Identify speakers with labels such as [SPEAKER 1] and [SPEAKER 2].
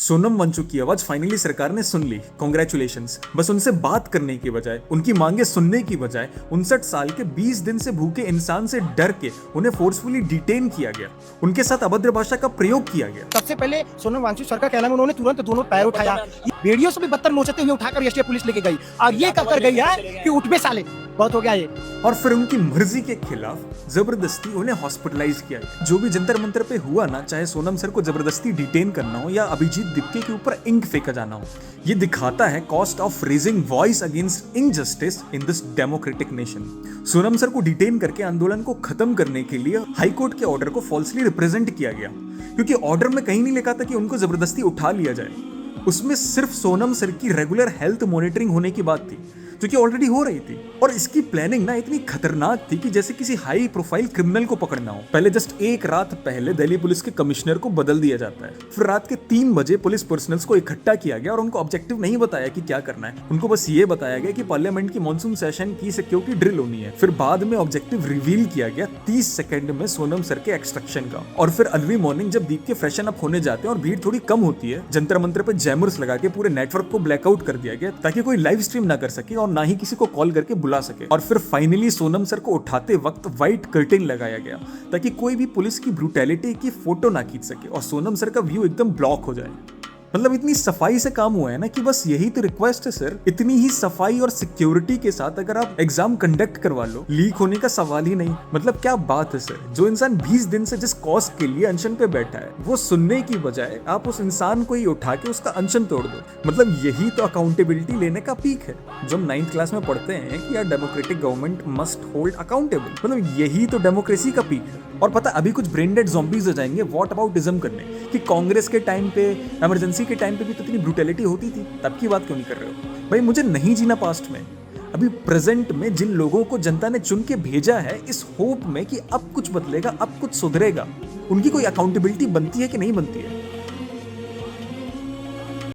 [SPEAKER 1] सोनम वांगचुक की आवाज फाइनली सरकार ने सुन ली, कॉन्ग्रेचुलेशंस। बस उनसे बात करने की बजाय, उनकी मांगे सुनने की बजाय 59 साल के 20 दिन से भूखे इंसान से डर के उन्हें फोर्सफुली डिटेन किया गया, उनके साथ अभद्र भाषा का प्रयोग किया गया।
[SPEAKER 2] सबसे पहले सोनम वांगचुक सर का कहना है उन्होंने तुरंत दोनों पैर उठाया, बेड़ियों से भी बदतर नोचते हुए उठाकर एसटीएफ पुलिस लेके गई और ये कहकर गई है कि उठ बे साले, बहुत हो गया ये।
[SPEAKER 1] और फिर उनकी मर्जी के खिलाफ जबरदस्ती उन्हें हॉस्पिटलाइज किया गया। जो भी जंतर मंतर पे हुआ ना, चाहे सोनम सर को जबरदस्ती डिटेन करना हो या अभिजीत दिप्के के ऊपर इंक फेंका जाना हो, ये दिखाता है cost of raising voice against injustice in this democratic nation. Sonam sir को डिटेन करके आंदोलन को खत्म करने के लिए हाईकोर्ट के ऑर्डर को फॉल्सली रिप्रेजेंट किया गया, क्योंकि ऑर्डर में कहीं नहीं लिखा था कि उनको जबरदस्ती उठा लिया जाए। उसमें सिर्फ सोनम सर की रेगुलर हेल्थ मॉनिटरिंग होने की बात थी, जो कि ऑलरेडी हो रही थी। और इसकी प्लानिंग ना इतनी खतरनाक थी कि जैसे किसी हाई प्रोफाइल क्रिमिनल को पकड़ना हो। पहले जस्ट एक रात पहले दिल्ली पुलिस के कमिश्नर को बदल दिया जाता है, फिर रात के 3 बजे पुलिस पर्सनल्स को इकट्ठा किया गया और उनको ऑब्जेक्टिव नहीं बताया कि क्या करना है। उनको बस ये बताया गया कि पार्लियामेंट की मॉनसून सेशन की सिक्योरिटी ड्रिल होनी है। फिर बाद में ऑब्जेक्टिव रिवील किया गया 30 सेकंड में सोनम सर के एक्सट्रैक्शन का। और फिर अर्ली मॉर्निंग जब दीप के फ्रेशन अप होने जाते हैं और भीड़ थोड़ी कम होती है, जंतर मंतर पे जैमर्स लगा के पूरे नेटवर्क को ब्लैकआउट कर दिया गया ताकि कोई लाइव स्ट्रीम ना कर सके और ना ही किसी को कॉल करके बुला सके। और फिर फाइनली सोनम सर को उठाते वक्त व्हाइट कर्टेन लगाया गया ताकि कोई भी पुलिस की ब्रूटैलिटी की फोटो ना खींच सके और सोनम सर का व्यू एकदम ब्लॉक हो जाए। मतलब इतनी सफाई से काम हुआ है ना कि बस यही तो रिक्वेस्ट है सर। इतनी ही सफाई और सिक्योरिटी के साथ अगर आप एग्जाम कंडक्ट करवा लो, लीक होने का सवाल ही नहीं। मतलब क्या बात है सर। जो इंसान 20 दिन से जिस कॉज के लिए अनशन पे बैठा है, वो सुनने की बजाय आप उस इंसान को ही उठा के उसका अनशन तोड़ दो। मतलब यही तो अकाउंटेबिलिटी लेने का पीक है, जो हम 9th क्लास में पढ़ते हैं कि यार democratic government must hold accountable. मतलब यही तो डेमोक्रेसी का पीक है। और पता अभी कुछ ब्रेन डेड ज़ॉम्बीज हो जाएंगे व्हाट अबाउटिज्म करने कि कांग्रेस के टाइम पे, इमरजेंसी के टाइम पे भी तो इतनी ब्रूटैलिटी होती थी, तब की बात क्यों नहीं कर रहे हो भाई। मुझे नहीं जीना पास्ट में, अभी प्रेजेंट में जिन लोगों को जनता ने चुन के भेजा है इस होप में कि अब कुछ बदलेगा, अब कुछ सुधरेगा, उनकी कोई अकाउंटेबिलिटी बनती है कि नहीं बनती है।